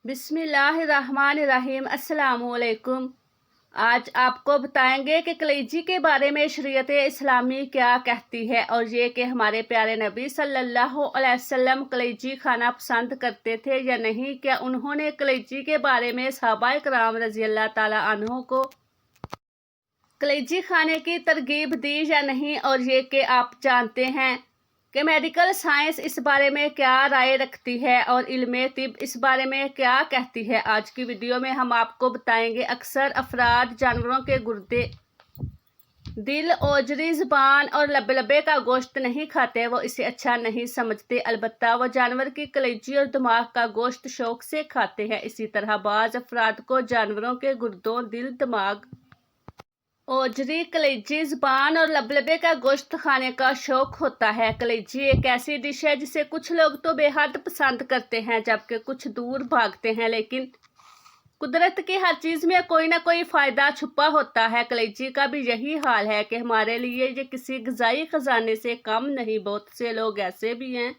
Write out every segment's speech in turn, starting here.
बिस्मिल्लाहिर्रहमानिर्रहीम। अस्सलामुअलैकुम। आज आपको बताएंगे कि कलेजी के बारे में शरीयत इस्लामी क्या कहती है और ये कि हमारे प्यारे नबी सल्लल्लाहु अलैहि वसल्लम कलेजी खाना पसंद करते थे या नहीं। क्या उन्होंने कलेजी के बारे में सहाबाए किराम रज़ी अल्लाह ताला अन्हों को कलेजी खाने की तरगीब दी या नहीं। और ये कि आप जानते हैं कि मेडिकल साइंस इस बारे में क्या राय रखती है और इल्मे तिब इस बारे में क्या कहती है। आज की वीडियो में हम आपको बताएंगे अक्सर अफराद जानवरों के गुर्दे, दिल, ओजरी, ज़ुबान और लबे का गोश्त नहीं खाते। वो इसे अच्छा नहीं समझते, अलबत्ता वो जानवर की कलेजी और दिमाग का गोश्त शौक से खाते हैं। इसी तरह बाज़ अफराद को जानवरों के गुर्दों, दिल, दिमाग, ओजरी, कलेजी, ज़ुबान और लबे का गोश्त खाने का शौक होता है। कलेजी एक ऐसी डिश है जिसे कुछ लोग तो बेहद पसंद करते हैं जबकि कुछ दूर भागते हैं, लेकिन कुदरत की हर चीज़ में कोई ना कोई फ़ायदा छुपा होता है। कलेजी का भी यही हाल है कि हमारे लिए ये किसी ग़िज़ाई ख़जाने से कम नहीं। बहुत से लोग ऐसे भी हैं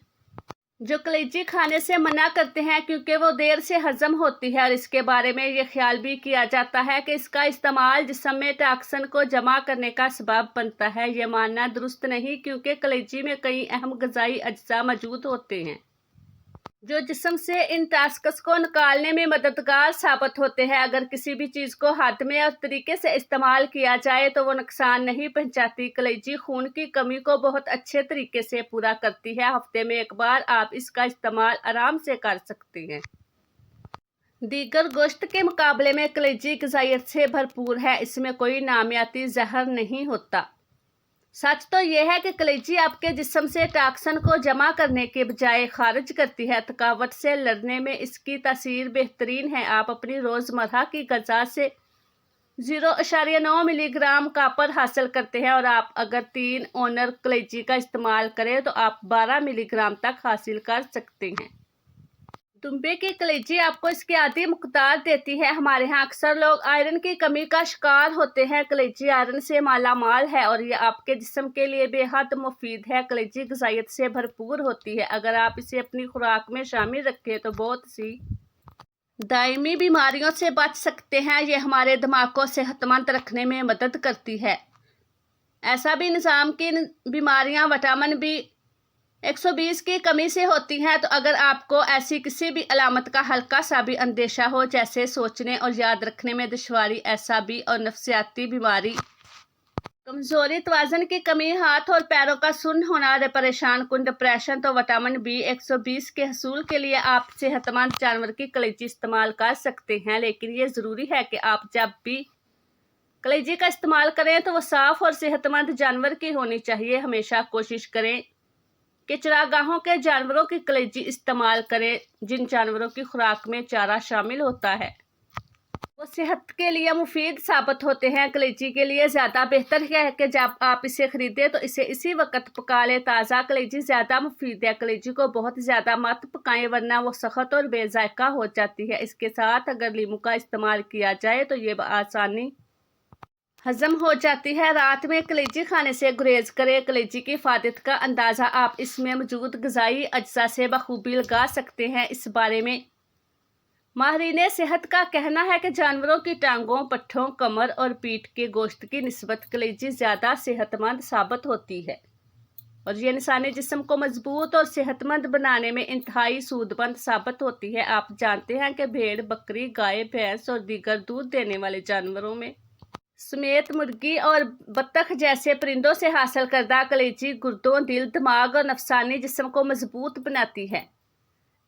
जो कलेजी खाने से मना करते हैं क्योंकि वो देर से हजम होती है और इसके बारे में ये ख्याल भी किया जाता है कि इसका इस्तेमाल जिस्म में टॉक्सिन को जमा करने का सबब बनता है। ये मानना दुरुस्त नहीं क्योंकि कलेजी में कई अहम ग़िज़ाई अज्जा मौजूद होते हैं जो जिस्म से इन टॉक्सिन्स को निकालने में मददगार साबित होते हैं। अगर किसी भी चीज़ को हद में और तरीके से इस्तेमाल किया जाए तो वो नुकसान नहीं पहुंचाती। कलेजी खून की कमी को बहुत अच्छे तरीके से पूरा करती है। हफ्ते में एक बार आप इसका इस्तेमाल आराम से कर सकते हैं। दीगर गोश्त के मुकाबले में कलेजी ग़िज़ाइयत से भरपूर है। इसमें कोई नामियाती जहर नहीं होता। सच तो यह है कि कलेजी आपके जिस्म से टॉक्सिन को जमा करने के बजाय खारिज करती है। थकावट से लड़ने में इसकी तासीर बेहतरीन है। आप अपनी रोज़मर्रा की ग़िज़ा से 0.9 मिलीग्राम कॉपर हासिल करते हैं और आप अगर 3 ओनर कलेजी का इस्तेमाल करें तो आप 12 मिलीग्राम तक हासिल कर सकते हैं। दुम्बे की कलेजी आपको इसकी आधी मकदार देती है। हमारे यहाँ अक्सर लोग आयरन की कमी का शिकार होते हैं। कलेजी आयरन से माला माल है और ये आपके जिस्म के लिए बेहद मुफीद है। कलेजी ग़िज़ाइयत से भरपूर होती है। अगर आप इसे अपनी खुराक में शामिल रखें तो बहुत सी दायमी बीमारियों से बच सकते हैं। ये हमारे दिमाग को सेहतमंद रखने में मदद करती है। ऐसा भी निज़ाम की बीमारियाँ विटामिन बी 120 की कमी से होती हैं। तो अगर आपको ऐसी किसी भी अलामत का हल्का सा भी अंदेशा हो, जैसे सोचने और याद रखने में दुश्वारी, ऐसा भी और नफ्सियाती बीमारी, कमज़ोरी, तवाज़ुन की कमी, हाथ और पैरों का सुन्न होना, परेशान कुन, डिप्रेशन, तो विटामिन बी 120 के हसूल के लिए आप सेहतमंद जानवर की कलेजी इस्तेमाल कर सकते हैं। लेकिन ये ज़रूरी है कि आप जब भी कलेजी का इस्तेमाल करें तो वो साफ़ और सेहतमंद जानवर की होनी चाहिए। हमेशा कोशिश करें कि चरागाहों के जानवरों की कलेजी इस्तेमाल करें जिन जानवरों की खुराक में चारा शामिल होता है। वो सेहत के लिए मुफीद साबित होते हैं। कलेजी के लिए ज़्यादा बेहतर है कि जब आप इसे ख़रीदें तो इसे इसी वक्त पका लें। ताज़ा कलेजी ज़्यादा मुफीद है। कलेजी को बहुत ज़्यादा मत पकाएं वरना वो सख्त और बेजायका हो जाती है। इसके साथ अगर लीमू का इस्तेमाल किया जाए तो ये आसानी हजम हो जाती है। रात में कलेजी खाने से गुरेज करें। कलेजी की फायदत का अंदाज़ा आप इसमें मौजूद ग़िज़ाई अज्जा से बखूबी लगा सकते हैं। इस बारे में माहिरीन सेहत का कहना है कि जानवरों की टांगों, पट्ठों, कमर और पीठ के गोश्त की निस्बत कलेजी ज़्यादा सेहतमंद साबित होती है और ये इंसानी जिस्म को मजबूत और सेहतमंद बनाने में इंतहाई सूदमंद साबित होती है। आप जानते हैं कि भेड़, बकरी, गाय, भैंस और दीगर दूध देने वाले जानवरों में समेत मुर्गी और बत्तख जैसे परिंदों से हासिल करदा कलेजी गुर्दों, दिल, दिमाग और नफसानी जिस्म को मजबूत बनाती है।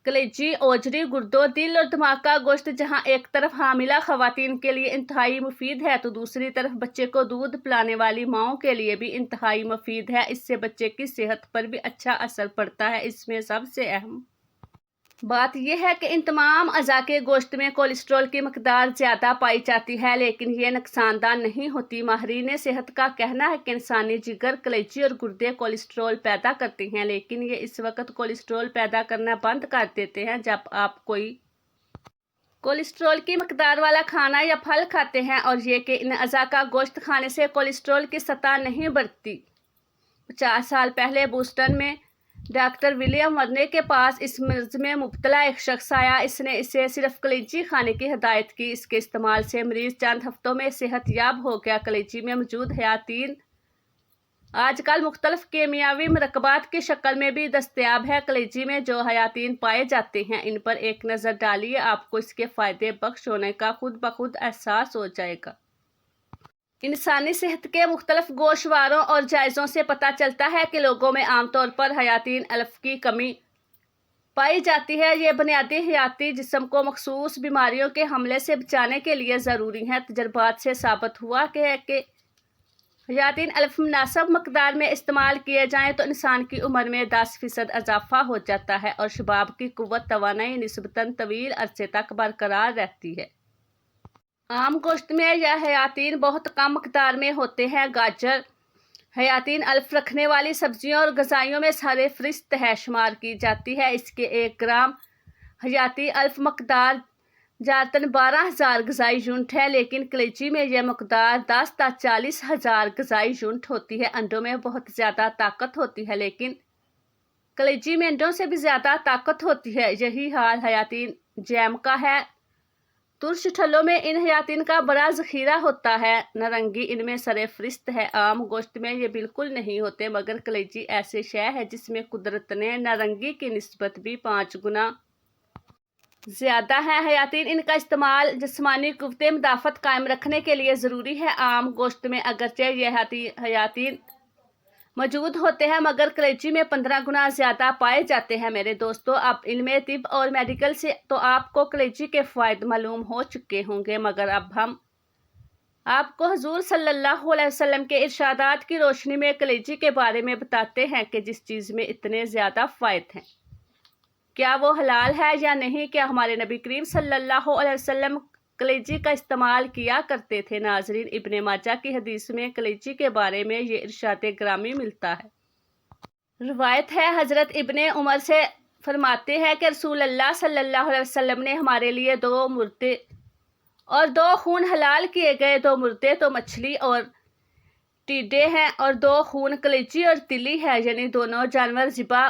कलेजी, ओजरी, गुर्दों, दिल और दिमाग का गोश्त जहां एक तरफ हामिला खवातीन के लिए इंतहाई मुफीद है तो दूसरी तरफ बच्चे को दूध पिलाने वाली माओं के लिए भी इंतहाई मुफीद है। इससे बच्चे की सेहत पर भी अच्छा असर पड़ता है। इसमें सबसे अहम बात यह है कि इन तमाम अज़ा के गोश्त में कोलेस्ट्रॉल की मकदार ज़्यादा पाई जाती है, लेकिन ये नुकसानदार नहीं होती। माहिरीन सेहत का कहना है कि इंसानी जिगर, कलेजी और गुर्दे कोलेस्ट्रॉल पैदा करते हैं, लेकिन ये इस वक्त कोलेस्ट्रॉल पैदा करना बंद कर देते हैं जब आप कोई कोलेस्ट्रॉल की मकदार वाला खाना या फल खाते हैं और ये कि इन अज़ा का गोश्त खाने से कोलेस्ट्रॉल की सतह नहीं बढ़ती। 50 साल पहले बोस्टन में ڈاکٹر ولیم ورنے کے پاس اس مرض میں مبتلا ایک شخص آیا۔ اس نے اسے صرف کلیجی کھانے کی ہدایت کی۔ اس کے استعمال سے مریض چند ہفتوں میں صحت یاب ہو گیا۔ کلیجی میں موجود حیاتین آج کل مختلف کیمیاوی مرکبات کی شکل میں بھی دستیاب ہے۔ کلیجی میں جو حیاتین پائے جاتے ہیں ان پر ایک نظر ڈالیے، آپ کو اس کے فائدے بخش ہونے کا خود بخود احساس ہو جائے گا۔ انسانی صحت کے مختلف گوشواروں اور جائزوں سے پتہ چلتا ہے کہ لوگوں میں عام طور پر حیاتین الف کی کمی پائی جاتی ہے۔ یہ بنیادی حیاتی جسم کو مخصوص بیماریوں کے حملے سے بچانے کے لیے ضروری ہیں۔ تجربات سے ثابت ہوا کہ حیاتین الف مناسب مقدار میں استعمال کیے جائیں تو انسان کی عمر میں 10% اضافہ ہو جاتا ہے اور شباب کی قوت توانائی نسبتاً طویل عرصے تک برقرار رہتی ہے۔ عام گوشت میں یہ حیاتین بہت کم مقدار میں ہوتے ہیں۔ گاجر حیاتین الف رکھنے والی سبزیوں اور غذائیوں میں سر فہرست ہے، شمار کی جاتی ہے۔ اس کے 1 گرام حیاتی الف مقدار جارتاً 12,000 غذائی یونٹ ہے، لیکن کلیجی میں یہ مقدار 10 تا 40,000 غذائی یونٹ ہوتی ہے۔ انڈوں میں بہت زیادہ طاقت ہوتی ہے، لیکن کلیجی میں انڈوں سے بھی زیادہ طاقت ہوتی ہے۔ یہی حال حیاتین جیم کا ہے۔ ترش ٹھلوں میں ان حیاتین کا بڑا ذخیرہ ہوتا ہے۔ نارنگی ان میں سر فہرست ہے۔ عام گوشت میں یہ بالکل نہیں ہوتے، مگر کلیجی ایسی شے ہے جس میں قدرت نے نارنگی کی نسبت بھی 5 گنا زیادہ ہے۔ حیاتین ان کا استعمال جسمانی قوت مدافعت قائم رکھنے کے لیے ضروری ہے۔ عام گوشت میں اگرچہ یہ حیاتین موجود ہوتے ہیں، مگر کلیجی میں 15 گنا زیادہ پائے جاتے ہیں۔ میرے دوستو، اب علم طب اور میڈیکل سے تو آپ کو کلیجی کے فوائد معلوم ہو چکے ہوں گے، مگر اب ہم آپ کو حضور صلی اللہ علیہ وسلم کے ارشادات کی روشنی میں کلیجی کے بارے میں بتاتے ہیں کہ جس چیز میں اتنے زیادہ فوائد ہیں، کیا وہ حلال ہے یا نہیں؟ کیا ہمارے نبی کریم صلی اللہ علیہ وسلم کلیجی کا استعمال کیا کرتے تھے؟ ناظرین، ابن ماجہ کی حدیث میں کلیجی کے بارے میں یہ ارشاد گرامی ملتا ہے۔ روایت ہے، حضرت ابن عمر سے فرماتے ہیں کہ رسول اللہ صلی اللہ علیہ وسلم نے ہمارے لیے 2 مردے اور 2 خون حلال کیے گئے۔ 2 مردے تو مچھلی اور ٹیڈے ہیں، اور 2 خون کلیجی اور تلی ہے، یعنی دونوں جانور ذبح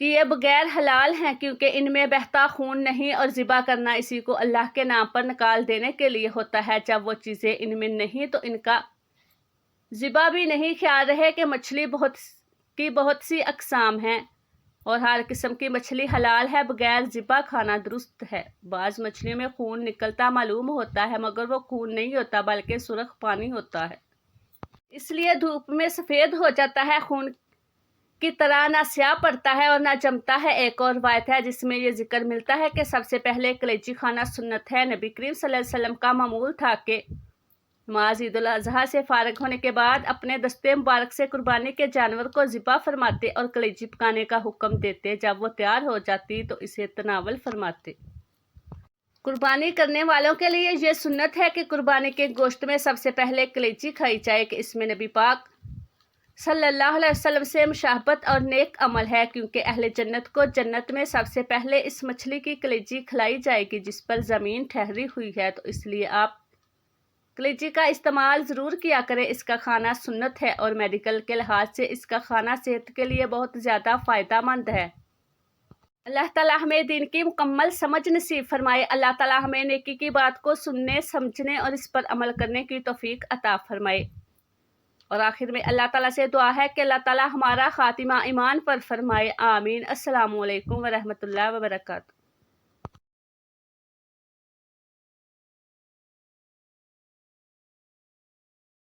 کیے بغیر حلال ہیں، کیونکہ ان میں بہتا خون نہیں، اور ذبح کرنا اسی کو اللہ کے نام پر نکال دینے کے لیے ہوتا ہے۔ جب وہ چیزیں ان میں نہیں تو ان کا ذبح بھی نہیں۔ خیال رہے کہ مچھلی کی بہت سی اقسام ہیں اور ہر قسم کی مچھلی حلال ہے، بغیر ذبح کھانا درست ہے۔ بعض مچھلیوں میں خون نکلتا معلوم ہوتا ہے، مگر وہ خون نہیں ہوتا بلکہ سرخ پانی ہوتا ہے، اس لیے دھوپ میں سفید ہو جاتا ہے، خون کی طرح نہ سیاہ پڑتا ہے اور نہ جمتا ہے۔ ایک اور روایت ہے جس میں یہ ذکر ملتا ہے کہ سب سے پہلے کلیجی کھانا سنت ہے۔ نبی کریم صلی اللہ علیہ وسلم کا معمول تھا کہ نماز عید الاضحیٰ سے فارغ ہونے کے بعد اپنے دستے مبارک سے قربانی کے جانور کو ذبح فرماتے اور کلیجی پکانے کا حکم دیتے۔ جب وہ تیار ہو جاتی تو اسے تناول فرماتے۔ قربانی کرنے والوں کے لیے یہ سنت ہے کہ قربانی کے گوشت میں سب سے پہلے کلیجی کھائی جائے، کہ اس میں نبی پاک صلی اللہ علیہ وسلم سے مشابہت اور نیک عمل ہے، کیونکہ اہل جنت کو جنت میں سب سے پہلے اس مچھلی کی کلیجی کھلائی جائے گی جس پر زمین ٹھہری ہوئی ہے، تو اس لیے آپ کلیجی کا استعمال ضرور کیا کریں۔ اس کا کھانا سنت ہے اور میڈیکل کے لحاظ سے اس کا کھانا صحت کے لیے بہت زیادہ فائدہ مند ہے۔ اللہ تعالیٰ ہمیں دین کی مکمل سمجھ نصیب فرمائے۔ اللہ تعالیٰ ہمیں نیکی کی بات کو سننے، سمجھنے اور اس پر عمل کرنے کی توفیق عطا فرمائے۔ اور آخر میں اللہ تعالیٰ سے دعا ہے کہ اللہ تعالیٰ ہمارا خاتمہ ایمان پر فرمائے، آمین۔ السلام علیکم ورحمۃ اللہ وبرکاتہ۔